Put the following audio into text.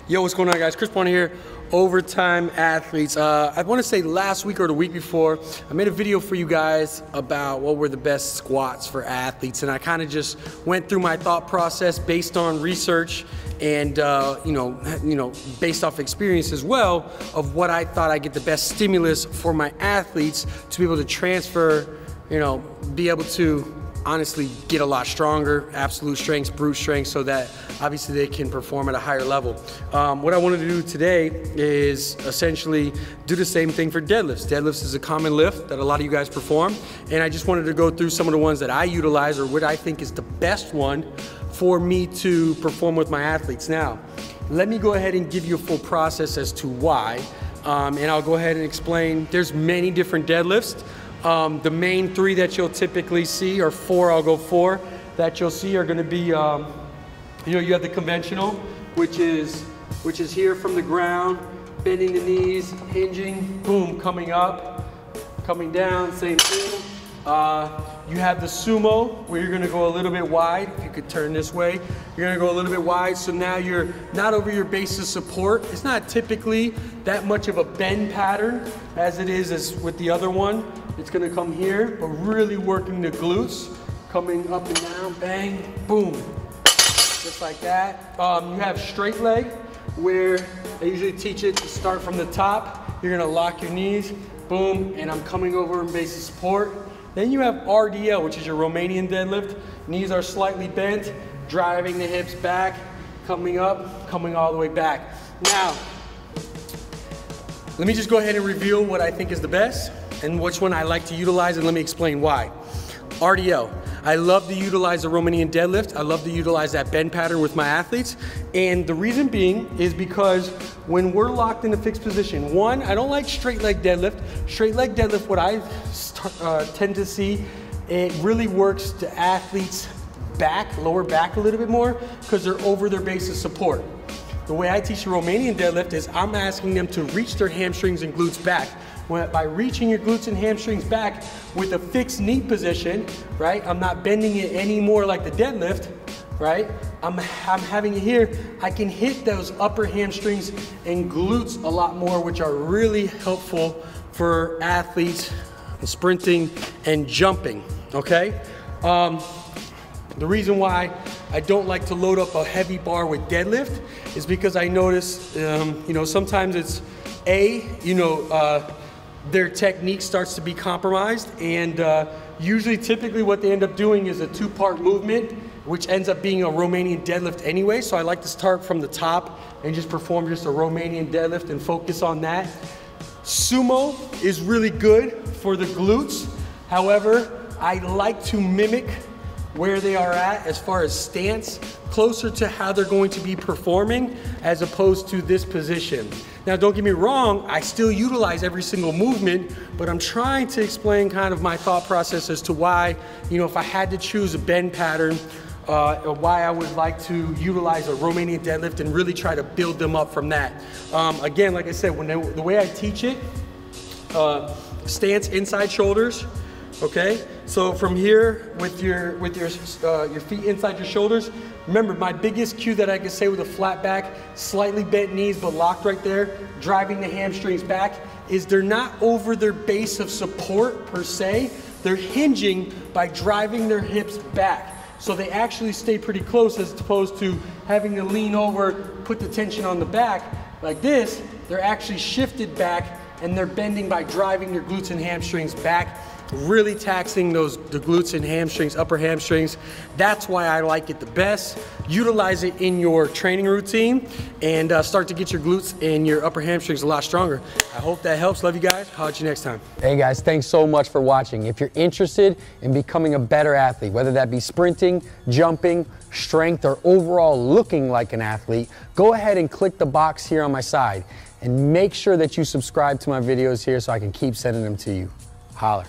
Yo, what's going on, guys? Chris Bonner here, Overtime Athletes. I want to say last week or the week before, I made a video for you guys about what were the best squats for athletes, and I kind of just went through my thought process based on research and based off experience as well of what I thought I'd get the best stimulus for my athletes to be able to transfer, be able to honestly get a lot stronger, absolute strength, brute strength, so that obviously they can perform at a higher level. What I wanted to do today is essentially do the same thing for deadlifts. Deadlifts is a common lift that a lot of you guys perform, and I just wanted to go through some of the ones that I utilize or what I think is the best one for me to perform with my athletes. Now, let me go ahead and give you a full process as to why, and I'll go ahead and explain. There's many different deadlifts. The main three that you'll typically see, or four, I'll go four, that you'll see are gonna be, you have the conventional, which is here from the ground, bending the knees, hinging, boom, coming up, coming down, same thing. You have the sumo, where you're gonna go a little bit wide. If you could turn this way, you're gonna go a little bit wide, so now you're not over your base of support. It's not typically that much of a bend pattern as it is with the other one. It's gonna come here, but really working the glutes, coming up and down, bang, boom, just like that. You have straight leg, where I usually teach it to start from the top. You're gonna lock your knees, boom, and I'm coming over in base of support. Then you have RDL, which is your Romanian deadlift. Knees are slightly bent, driving the hips back, coming up, coming all the way back. Now, let me just go ahead and reveal what I think is the best and which one I like to utilize, and let me explain why. RDL. I love to utilize the Romanian deadlift. I love to utilize that bend pattern with my athletes. And the reason being is because when we're locked in a fixed position, one, I don't like straight leg deadlift. Straight leg deadlift, what I tend to see, it really works the athletes' back, lower back a little bit more, because they're over their base of support. The way I teach the Romanian deadlift is I'm asking them to reach their hamstrings and glutes back. By reaching your glutes and hamstrings back with a fixed knee position, right? I'm not bending it anymore like the deadlift, right? I'm having it here. I can hit those upper hamstrings and glutes a lot more, which are really helpful for athletes sprinting and jumping, okay? The reason why I don't like to load up a heavy bar with deadlift is because I notice, sometimes it's their technique starts to be compromised, and usually typically what they end up doing is a two-part movement, which ends up being a Romanian deadlift anyway. So I like to start from the top and just perform just a Romanian deadlift and focus on that. Sumo is really good for the glutes. However, I like to mimic where they are at as far as stance, closer to how they're going to be performing as opposed to this position. Now, don't get me wrong, I still utilize every single movement, but I'm trying to explain kind of my thought process as to why, if I had to choose a bend pattern, or why I would like to utilize a Romanian deadlift and really try to build them up from that. Again, like I said, the way I teach it, stance inside shoulders, okay? So from here, with your feet inside your shoulders, remember my biggest cue that I can say with a flat back, slightly bent knees but locked right there, driving the hamstrings back, is they're not over their base of support per se, they're hinging by driving their hips back. So they actually stay pretty close as opposed to having to lean over, put the tension on the back. Like this, they're actually shifted back and they're bending by driving their glutes and hamstrings back, really taxing the glutes and hamstrings, upper hamstrings. That's why I like it the best. Utilize it in your training routine and start to get your glutes and your upper hamstrings a lot stronger. I hope that helps. Love you guys. Holler at you next time. Hey guys, thanks so much for watching. If you're interested in becoming a better athlete, whether that be sprinting, jumping, strength, or overall looking like an athlete, go ahead and click the box here on my side and make sure that you subscribe to my videos here so I can keep sending them to you. Holler.